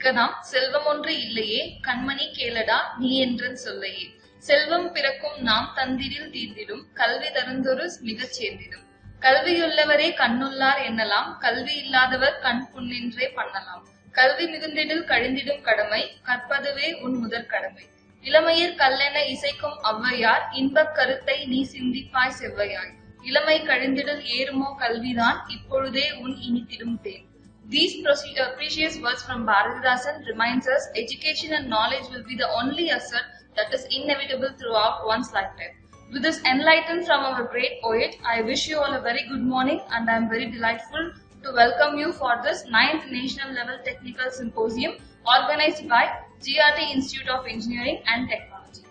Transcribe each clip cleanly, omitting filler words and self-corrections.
மிக்கதாம் செல்வம் ஒன்று இல்லையே கண்மணி கேளடா நீ என்றன் சொல்லையே. செல்வம் பிறக்கும் நாம் தந்திடில் தீர்ந்திடும் கல்வி தருந்தொரு மிகச் சேர்ந்திடும். கல்வியுள்ளவரே கண்ணுள்ளார் என்னலாம் கல்வி இல்லாதவர் கண் புண்ணின்றே பண்ணலாம். கல்வி மிகுந்திடில் கழிந்திடும் கடமை கற்பதுவே உன் முதற் கடமை. இளமையிற் கல்லென இசைக்கும் ஔவையார் இன்பக் கருத்தை நீ சிந்திப்பாய் செவ்வையாய். இளமை கழிந்திடில் ஏறுமோ கல்விதான் இப்பொழுதே உன் இனித்திடும் தேன். These precious words from Bharatidasan reminds us education and knowledge will be the only asset that is inevitable throughout one's lifetime. With this enlightened from our great poet, I wish you all a very good morning and I am very delightful to welcome you for this 9th National Level Technical Symposium organized by GRT Institute of Engineering and Technology.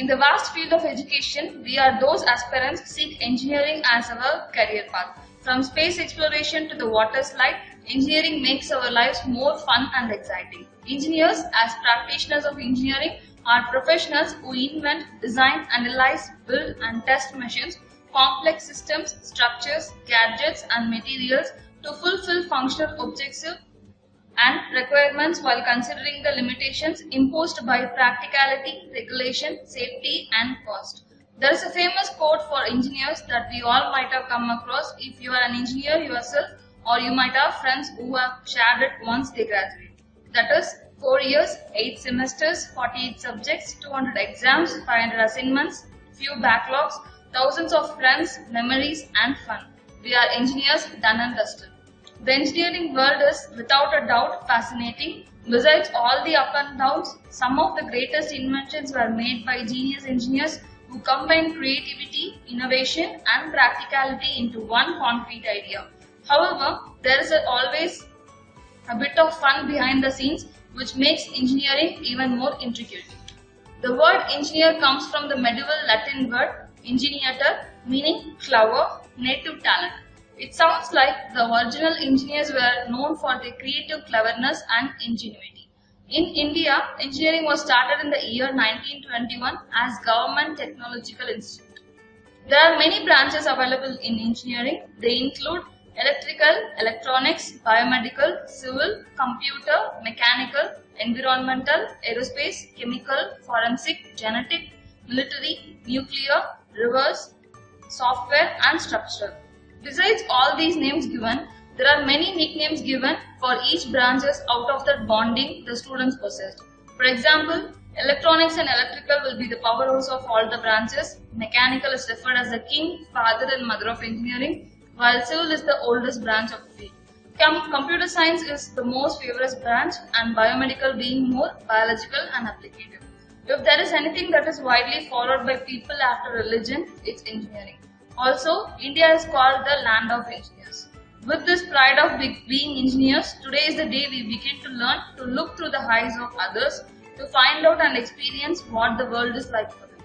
In the vast field of education, we are those aspirants who seek engineering as our career path. From space exploration to the water slide, engineering makes our lives more fun and exciting. Engineers, as practitioners of engineering, are professionals who invent, design, analyze, build and test machines, complex systems, structures, gadgets and materials to fulfill functional objectives and requirements while considering the limitations imposed by practicality, regulation, safety and cost. There is a famous quote for engineers that we all might have come across if you are an engineer yourself, or you might have friends who have shared it once they graduate. That is 4 years, 8 semesters, 48 subjects, 200 exams, 500 assignments, few backlogs, thousands of friends, memories and fun. We are engineers done and dusted. The engineering world is without a doubt fascinating. Besides all the up and downs, some of the greatest inventions were made by genius engineers who combine creativity, innovation and practicality into one concrete idea. However, there is always a bit of fun behind the scenes which makes engineering even more intricate. The word engineer comes from the medieval Latin word ingeniatur, meaning clever, native talent. It sounds like the original engineers were known for their creative cleverness and ingenuity. In India, engineering was started in the year 1921 as Government Technological Institute. There are many branches available in engineering. They include electrical, electronics, biomedical, civil, computer, mechanical, environmental, aerospace, chemical, forensic, genetic, military, nuclear, reverse, software and structural. Besides all these names given, there are many nicknames given for each branches out of the bonding the students possessed. For example, electronics and electrical will be the powerhouse of all the branches. Mechanical is referred as the king, father and mother of engineering, while civil is the oldest branch of the field. Computer science is the most favored branch and biomedical being more biological and applicative. If there is anything that is widely followed by people after religion, it's engineering. Also, India is called the land of engineers. With this pride of being engineers, today is the day we begin to learn to look through the eyes of others, to find out and experience what the world is like for them.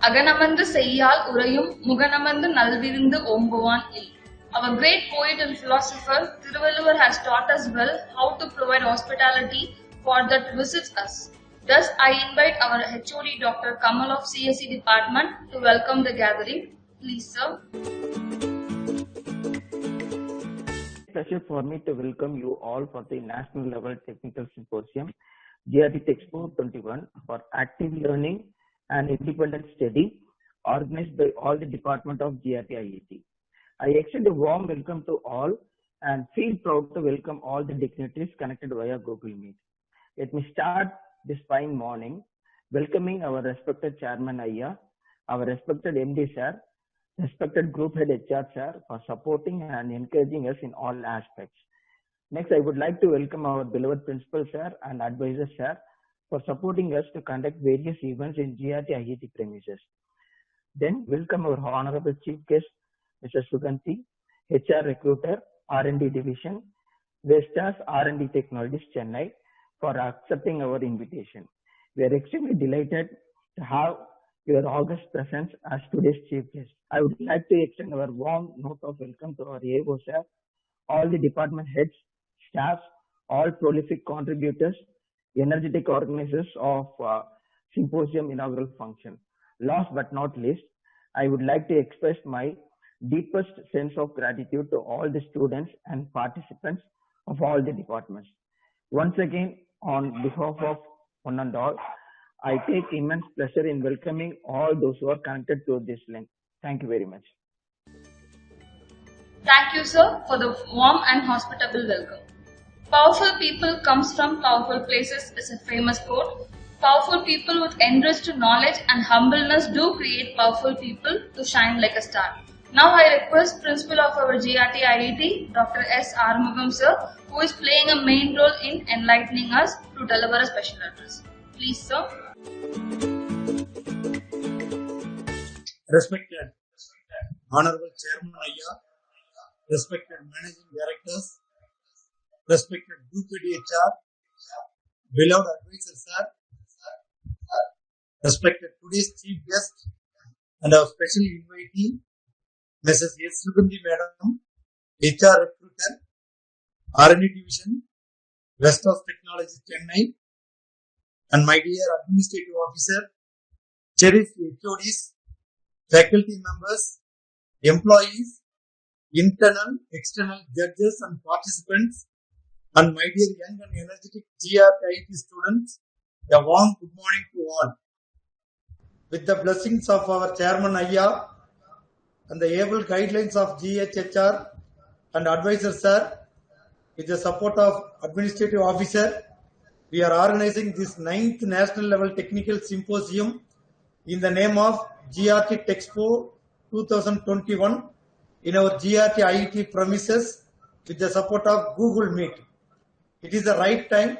அகனமர்ந்து செய்யால் உறையும் முகனமர்ந்து நல்விருந்து ஓம்புவான் இல். Our great poet and philosopher Thiruvalluvar has taught us well how to provide hospitality for that visits us. Thus, I invite our HOD Dr. Kamal of CSE department to welcome the gathering. Please, sir. Pleasure for me to welcome you all for the National Level Technical Symposium, GRT Expo 21 for active learning and independent study organized by all the department of GRT IIT. I extend a warm welcome to all and feel proud to welcome all the dignitaries connected via Google Meet. Let me start this fine morning welcoming our respected Chairman Ayya, our respected MD Sir, respected Group Head HR Sir for supporting and encouraging us in all aspects. Next, I would like to welcome our beloved Principal Sir and Advisor Sir for supporting us to conduct various events in GRT IIT premises. Then, welcome our Honorable Chief Guest, Mr. Suganti, HR Recruiter, R&D Division, Vestas R&D Technologies, Chennai, for accepting our invitation. We are extremely delighted to have your august presence as today's chief guest. I would like to extend our warm note of welcome to our AO sir, all the department heads, staffs, all prolific contributors, energetic organizers of symposium inaugural function. Last but not least, I would like to express my deepest sense of gratitude to all the students and participants of all the departments. Once again, on behalf of one and all, I take immense pleasure in welcoming all those who are connected to this link. Thank you very much. Thank you, sir, for the warm and hospitable welcome. Powerful people comes from powerful places is a famous quote. Powerful people with enriched knowledge and humbleness do create powerful people to shine like a star. Now I request Principal of our GRT IIT, Dr. S. Armugam sir, who is playing a main role in enlightening us to deliver a special address. Please, sir. Respected Honorable Chairman Ayya, respected Managing Directors, respected Group HR, beloved advisor sir, respected today's chief guest and our special invitee, Mrs. S. Sugandhi Madam, HR Recruiter, R&D Division, West of Technology, Chennai, and my dear Administrative Officer, cherished HODs, faculty members, employees, internal, external judges and participants, and my dear young and energetic GRT students, a warm good morning to all. With the blessings of our Chairman Ayya and the able guidelines of GHHR and Advisor Sir, with the support of Administrative Officer, we are organizing this 9th National Level Technical Symposium in the name of GRT Techspo 2021 in our GRT IIT premises with the support of Google Meet. It is the right time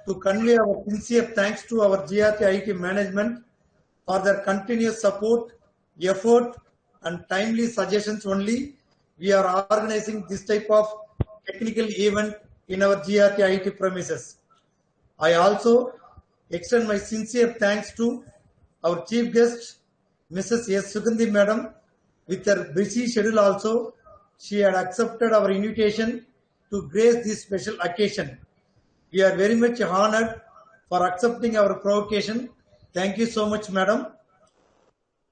to convey our sincere thanks to our GRT IIT management for their continuous support, effort and timely suggestions only. We are organizing this type of technical event in our GRT IIT premises. I also extend my sincere thanks to our chief guest, Mrs. S. Sugandhi Madam. With her busy schedule also, she had accepted our invitation to grace this special occasion. We are very much honored for accepting our provocation. Thank you so much, Madam.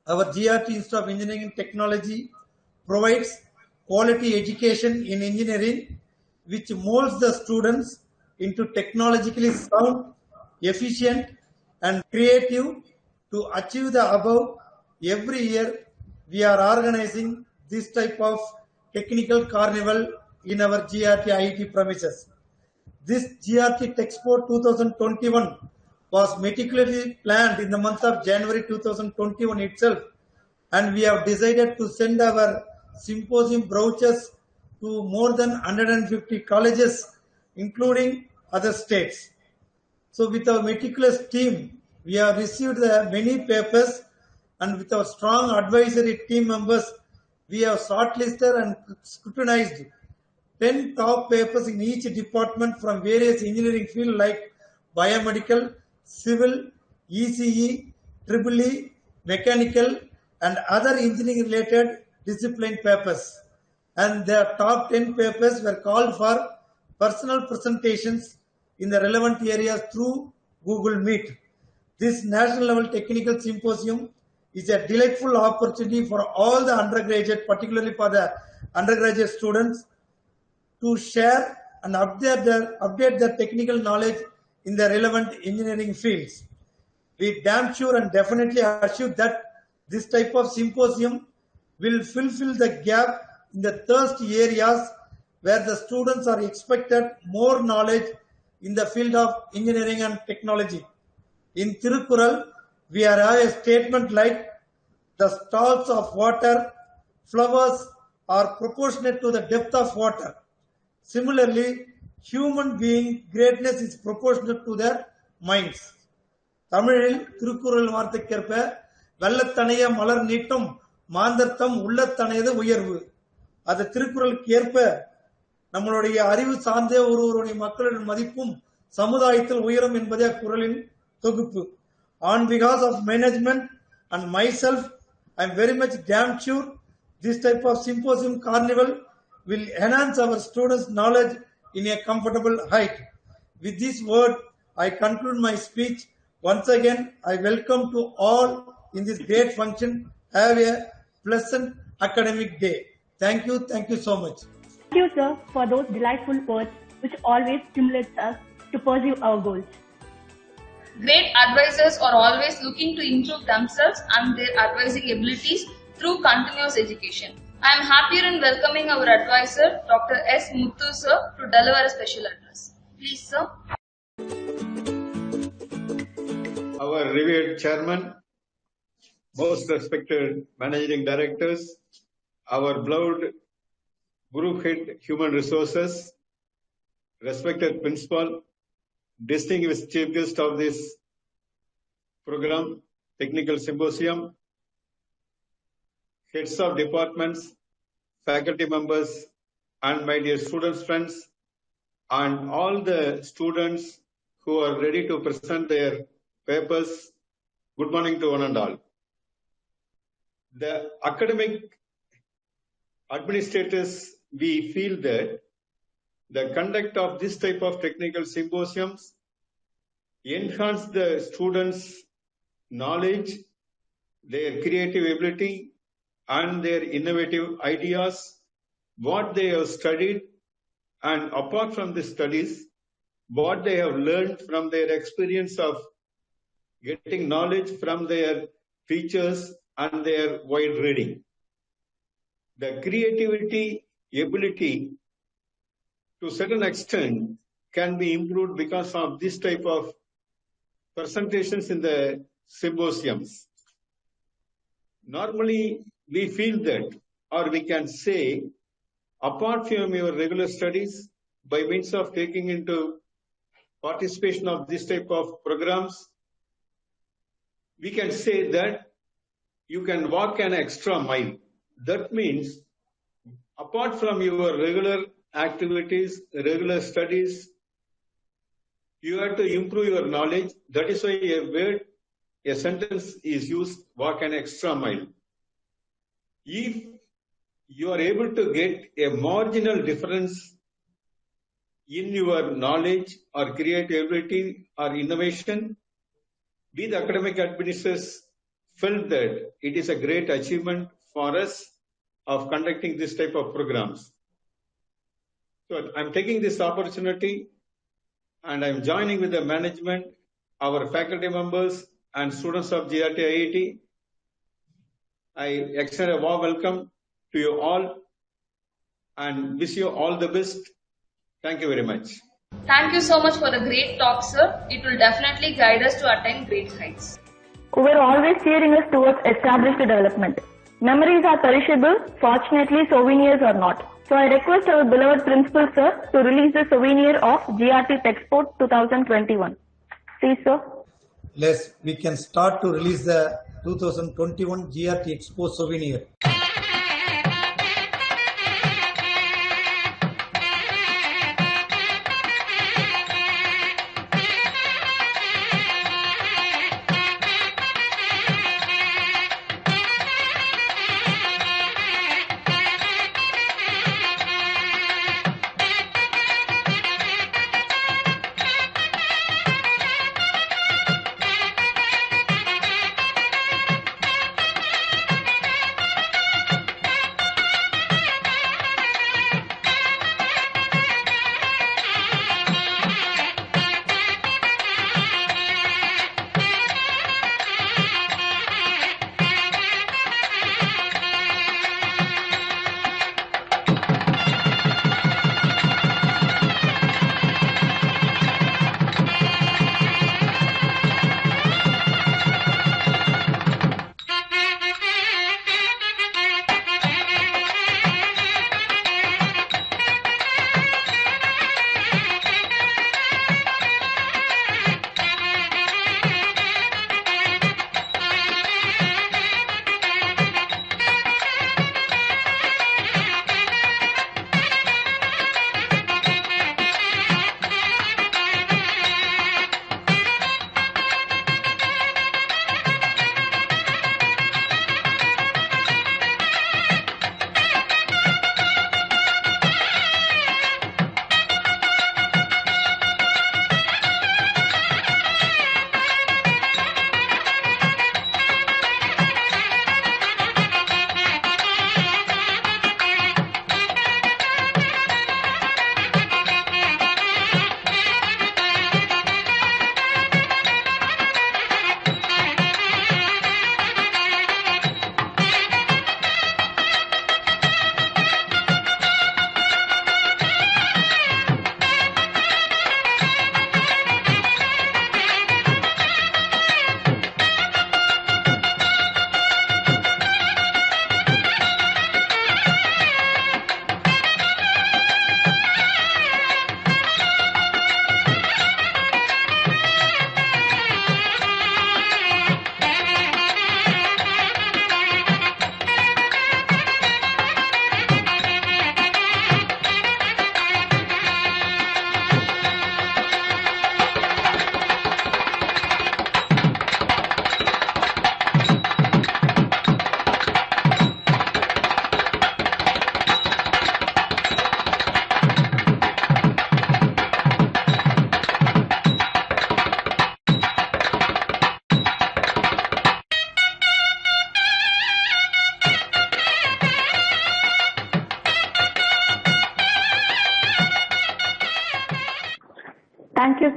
Our GRT Institute of Engineering and Technology provides quality education in engineering, which molds the students into technologically sound, efficient, and creative. To achieve the above, every year we are organizing this type of technical carnival in our GRT IIT premises. This GRT Techspo 2021 was meticulously planned in the month of January 2021 itself, and we have decided to send our symposium brochures to more than 150 colleges, including other states. So with our meticulous team, we have received many papers, and with our strong advisory team members, we have shortlisted and scrutinized 10 top papers in each department from various engineering fields like biomedical, civil, ECE, EEE, mechanical, and other engineering related discipline papers. And the top 10 papers were called for personal presentations in the relevant areas through Google Meet. This national level technical symposium is a delightful opportunity for all the undergraduate, particularly for the undergraduate students, to share and update their technical knowledge in the relevant engineering fields. We damn sure and definitely assure that this type of symposium will fulfill the gap in the thirsty areas where the students are expected more knowledge in the field of engineering and technology. In Tirukkural, we have a statement like, the stalls of water, flowers are proportionate to the depth of water. Similarly, human being greatness is proportionate to their minds. தமிழில் திருக்குறள் வார்த்தைக்கேற்ப வெள்ளத்தனைய மலர் நீட்டும் மாந்தர்த்தம் உள்ளத்தனையது உயர்வு. அது திருக்குறளுக்கு ஏற்ப நம்மளுடைய அறிவு சார்ந்தே ஒருவருடைய மக்களின் மதிப்பும் சமுதாயத்தில் உயரும் என்பதே குறளின் தொகுப்பு. On behalf of management and myself, I am very much damn sure this type of symposium carnival will enhance our students' knowledge in a comfortable height. With this word, I conclude my speech. Once again, I welcome to all in this great function. Have a pleasant academic day. Thank you so much. Thank you, sir, for those delightful words. which always stimulates us to pursue our goals. Great advisors are always looking to improve themselves and their advising abilities through continuous education. I am happier in welcoming our advisor, Dr. S. Muthu sir, to deliver a special address. Please, sir. Our revered chairman, most respected managing directors, our beloved group head human resources, respected principal, distinguished chief guest of this program, technical symposium, heads of departments, faculty members, and my dear students, friends, and all the students who are ready to present their papers. Good morning to one and all. The academic administrators, we feel that the conduct of this type of technical symposiums enhance the students' knowledge, their creative ability, and their innovative ideas, what they have studied, and apart from the studies, what they have learned from their experience of getting knowledge from their teachers and their wide reading. The creativity ability to a certain extent can be improved because of this type of presentations in the symposiums. Normally, we feel that, or we can say, apart from your regular studies, by means of taking into participation of this type of programs, we can say that you can walk an extra mile. That means, apart from your regular activities, regular studies, you have to improve your knowledge. That is why a sentence is used, walk an extra mile. If you are able to get a marginal difference in your knowledge or creativity or innovation, we the academic administrators felt that it is a great achievement for us of conducting this type of programs. So I'm taking this opportunity and I'm joining with the management, our faculty members and students of GRT IIT. I extend a warm welcome to you all and wish you all the best. Thank you very much. Thank you so much for the great talk, sir. It will definitely guide us to attain great heights. We're always steering us towards established development. Memories are perishable, fortunately souvenirs are not. So I request our beloved principal sir to release the souvenir of GRT Techsport 2021. Please, sir. Yes, we can start to release the 2021 GRT Expo souvenir.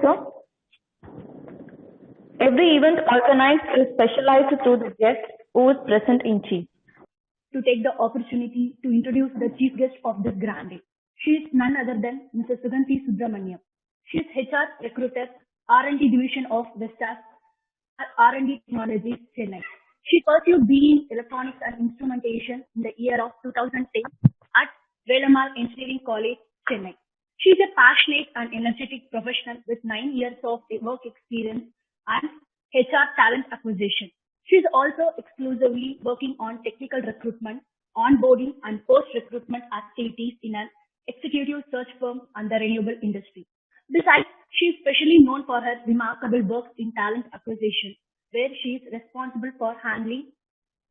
sir. Every event organized is specialized through the guest who is present in chief. To take the opportunity to introduce the chief guest of this grand day. She is none other than Mrs. Suganti Subramaniam. She is HR Recruiter, R&D Division of Vestas R&D Technologies, Chennai. She pursued BE in Electronics and Instrumentation in the year of 2010 at Velamal Engineering College, Chennai. She is a passionate and energetic professional with 9 years of work experience and HR talent acquisition. She is also exclusively working on technical recruitment, onboarding, and post-recruitment activities in an executive search firm and the renewable industry. Besides, she is specially known for her remarkable work in talent acquisition, where she is responsible for handling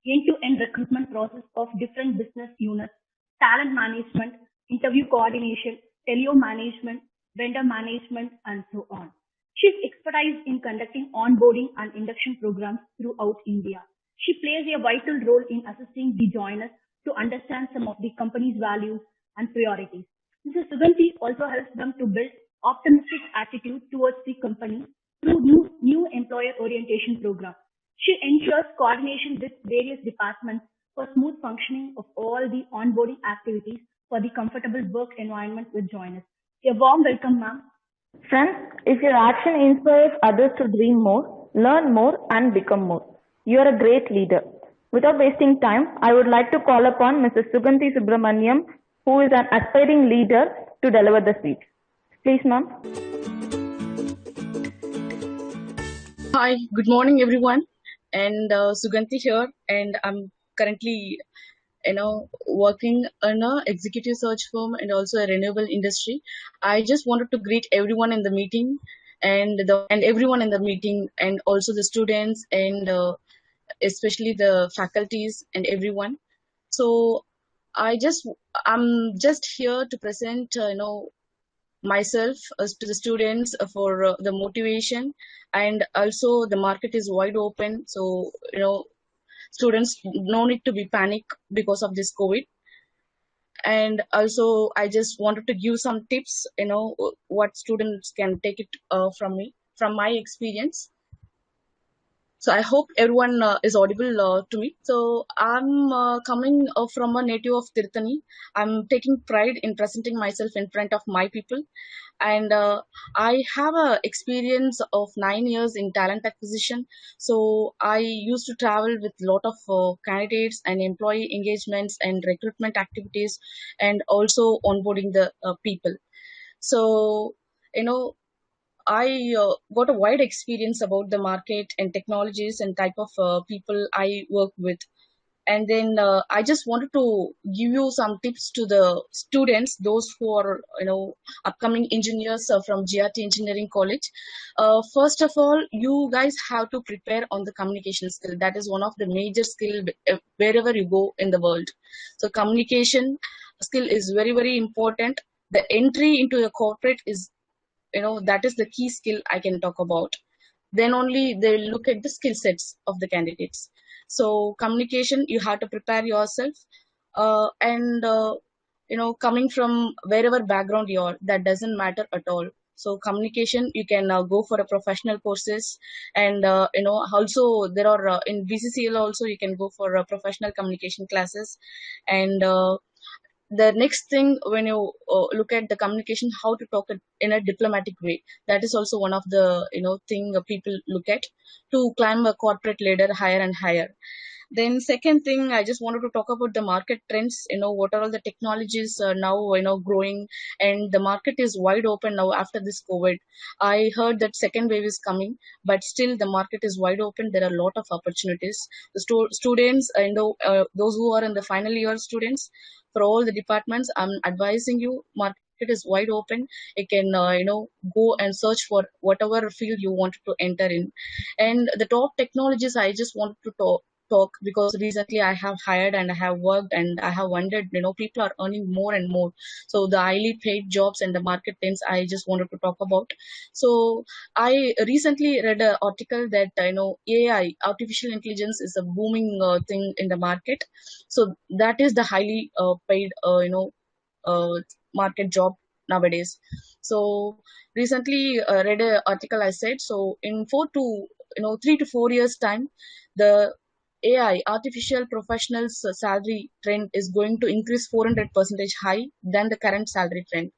end-to-end recruitment process of different business units, talent management, interview coordination, teleo management, vendor management, and so on. She is expertise in conducting onboarding and induction programs throughout India. She plays a vital role in assisting the joiners to understand some of the company's values and priorities. Mrs. Suganti also helps them to build optimistic attitude towards the company through new employer orientation program. She ensures coordination with various departments for smooth functioning of all the onboarding activities for the comfortable work environment with joiners. A warm welcome, ma'am. Friends, if your action inspires others to dream more, learn more, and become more, you are a great leader. Without wasting time, I would like to call upon Mrs. Suganti Subramaniam, who is an aspiring leader, to deliver the speech. Please, ma'am. Hi, good morning, everyone. And Suganti here, and I'm currently, working in a executive search firm and also a renewable industry. I just wanted to greet everyone in the meeting, and everyone in the meeting, and also the students, and especially the faculties and everyone. So I'm just here to present, myself to the students for the motivation, and also the market is wide open. So students no need to be panic because of this COVID. And also I just wanted to give some tips, what students can take it from my experience. So I hope everyone is audible to me. So I'm coming from a native of Tirthani. I'm taking pride in presenting myself in front of my people. And I have a experience of 9 years in talent acquisition. So I used to travel with a lot of candidates and employee engagements and recruitment activities, and also onboarding the people. So, I got a wide experience about the market and technologies and type of people I work with. And then I just wanted to give you some tips to the students, those who are, upcoming engineers from GRT Engineering College. First of all, you guys have to prepare on the communication skill. That is one of the major skill wherever you go in the world. So communication skill is very, very important. The entry into a corporate is, that is the key skill I can talk about. Then only they look at the skill sets of the candidates. So communication, you have to prepare yourself, and coming from wherever background you are, that doesn't matter at all. So communication, you can go for a professional courses, and also there are in BCCL also you can go for professional communication classes. And the next thing, when you look at the communication, how to talk it in a diplomatic way, that is also one of the thing people look at to climb a corporate ladder higher and higher. Then second thing, I just wanted to talk about the market trends. What are all the technologies now growing, and the market is wide open now after this COVID. I heard that second wave is coming, but still the market is wide open. There are a lot of opportunities. The students, those who are in the final year students, for all the departments, I'm advising you, market is wide open. You can go and search for whatever field you want to enter in. And the top technologies, I just wanted to talk because recently I have hired and I have worked and I have wondered, people are earning more and more. So the highly paid jobs and the market trends, I just wanted to talk about. So I recently read an article that AI, artificial intelligence, is a booming thing in the market. So that is the highly paid market job nowadays. So recently read an article I said, so in 3 to 4 years time, the AI, artificial professionals salary trend is going to increase 400% high than the current salary trend.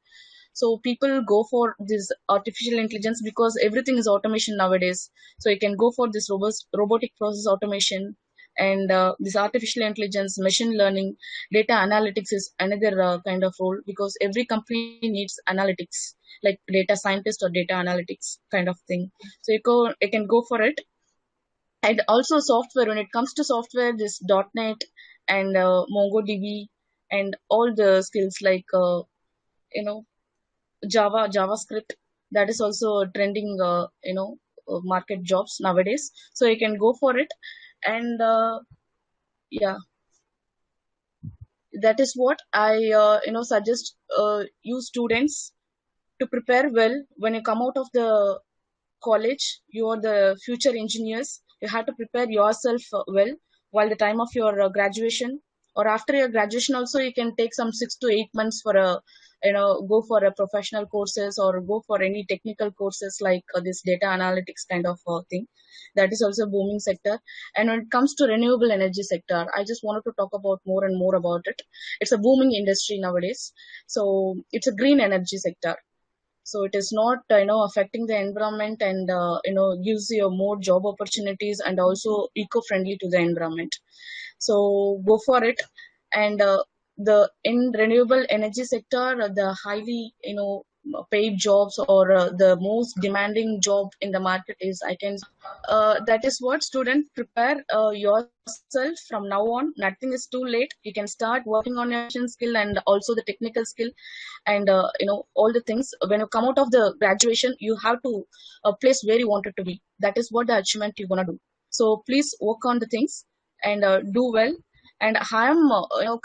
So people go for this artificial intelligence because everything is automation nowadays. So you can go for this robotic process automation, and this artificial intelligence, machine learning, data analytics is another kind of role, because every company needs analytics, like data scientist or data analytics kind of thing. So you can go for it. And also software, when it comes to software, this .NET and MongoDB and all the skills like you know JavaScript, that is also trending market jobs nowadays. So you can go for it. And yeah, that is what I suggest you students to prepare well. When you come out of the college, you are the future engineers. You have to prepare yourself well while the time of your graduation, or after your graduation also. You can take some 6 to 8 months for a go for a professional courses, or go for any technical courses like this data analytics kind of thing. That is also a booming sector. And when it comes to renewable energy sector, I just wanted to talk about more and more about it. It's a booming industry nowadays. So it's a green energy sector. So it is not affecting the environment, and gives you more job opportunities, and also eco-friendly to the environment. So go for it. And the in renewable energy sector, the highly paid jobs, or the most demanding job in the market is, I can that is what student prepare yourself from now on. Nothing is too late. You can start working on your skill and also the technical skill, and all the things. When you come out of the graduation, you have to place where you wanted to be. That is what the achievement you're gonna do. So please work on the things and do well. And I am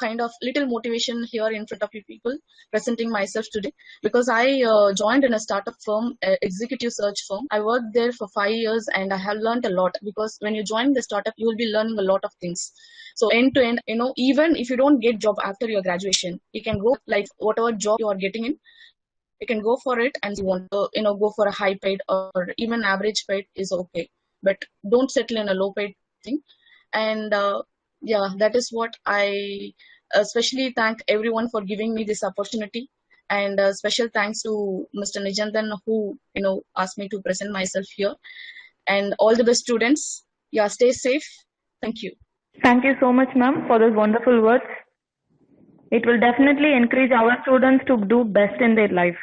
kind of little motivation here in front of you people, presenting myself today, because I joined in a startup firm, executive search firm. I worked there for 5 years, and I have learned a lot, because when you join the startup, you will be learning a lot of things. So end to end, even if you don't get job after your graduation, you can go, like whatever job you are getting in, you can go for it. And you want to go for a high paid or even average paid is okay, but don't settle in a low paid thing. And yeah, that is what I especially thank everyone for giving me this opportunity. And special thanks to Mr. Nijandan, who asked me to present myself here. And all the best, students. Yeah, stay safe. Thank you. Thank you so much, ma'am, for those wonderful words. It will definitely encourage our students to do best in their life.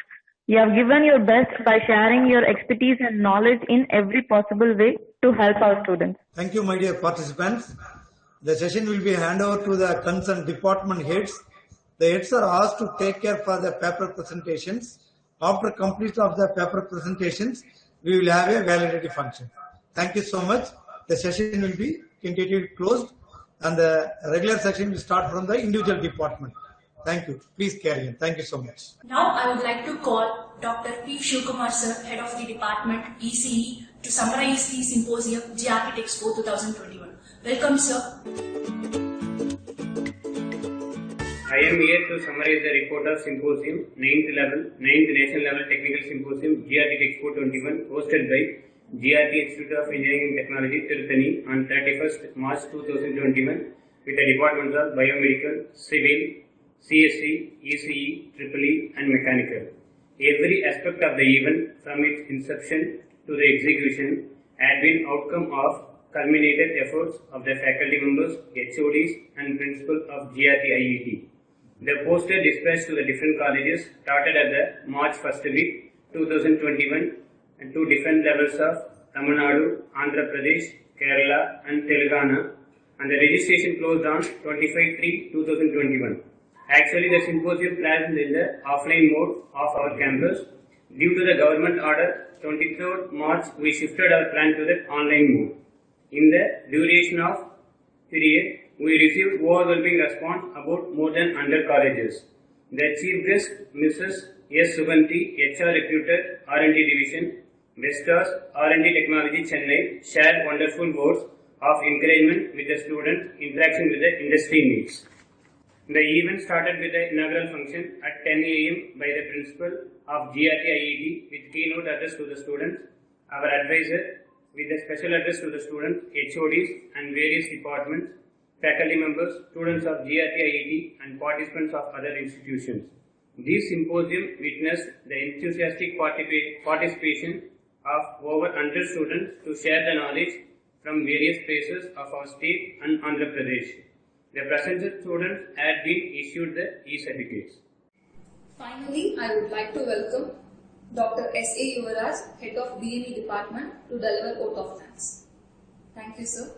You have given your best by sharing your expertise and knowledge in every possible way to help our students. Thank you, my dear participants. The session will be handed over to the concerned department heads. The heads are asked to take care for the paper presentations. After completion of the paper presentations, we will have a validity function. Thank you so much. The session will be tentatively closed, and the regular session will start from the individual department. Thank you. Please carry on. Thank you so much. Now I would like to call Dr. P. Shivkumar sir, Head of the Department ECE, to summarize the symposium GRT Expo 2021. Welcome, sir. I am here to summarize the report of symposium 9th National Level Technical Symposium GRT Expo 21, hosted by GRT Institute of Engineering and Technology, Tirupani, on 31st March 2021, with the departments of Biomedical, Civil, CSE, ECE, EEE, and Mechanical. Every aspect of the event, from its inception to the execution, had been outcome of culminated efforts of the faculty members, HODs, and principal of GRT IET. The poster dispatched to the different colleges started at the March 1st week 2021 and to different levels of Tamil Nadu, Andhra Pradesh, Kerala, and Telangana, and the registration closed on 25/3/2021. Actually, the symposium planned in the offline mode of our campus. Due to the government order 23rd March, we shifted our plan to the online mode. In the duration of period, we received overwhelming response about more than 100 colleges. The chief guest, Mrs. S. Suganti, HR Recruiter, R&D Division, Vestas R&D Technology, Chennai, shared wonderful words of encouragement with the student interaction with the industry needs. The event started with the inaugural function at 10 a.m. by the principal of GRT IET with keynote address to the students, our advisor with a special address to the students, HODs and various departments, faculty members, students of GRT IET and participants of other institutions. This symposium witnessed the enthusiastic participation of over 100 students to share the knowledge from various places of our state and Andhra Pradesh. The present students had been issued the e-certificates. Finally, I would like to welcome Dr. S.A. Yuvaraj, Head of BME Department, to deliver vote of thanks. Thank you, sir.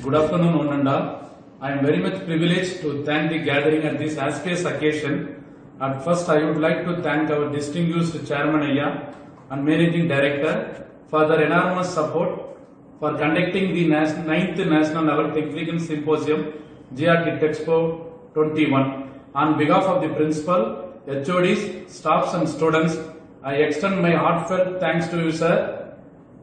Good afternoon, one and all. I am very much privileged to thank the gathering at this auspicious occasion. At first, I would like to thank our distinguished Chairman Ayya and Managing Director for their enormous support for conducting the 9th National Level Technical Symposium, GRT Expo 21. On behalf of the Principal, HODs, staffs and students, I extend my heartfelt thanks to you, sir.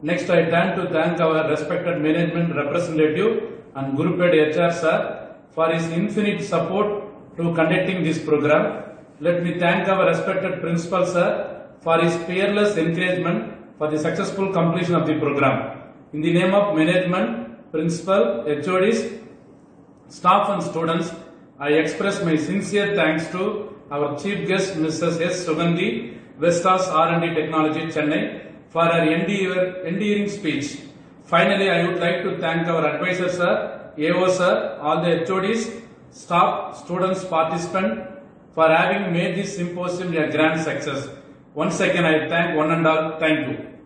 Next, I turn to thank our respected management representative and Guruped HR, sir, for his infinite support to conducting this program. Let me thank our respected Principal, sir, for his fearless encouragement for the successful completion of the program. In the name of management, Principal, HODs, staff and students, I express my sincere thanks to our Chief Guest, Mrs. S. Sugandhi, Vestas R&D Technology, Chennai, for her endearing speech. Finally, I would like to thank our advisor, sir, AO, sir, all the HODs, staff, students, participants, for having made this symposium a grand success. Once again, I thank one and all. Thank you.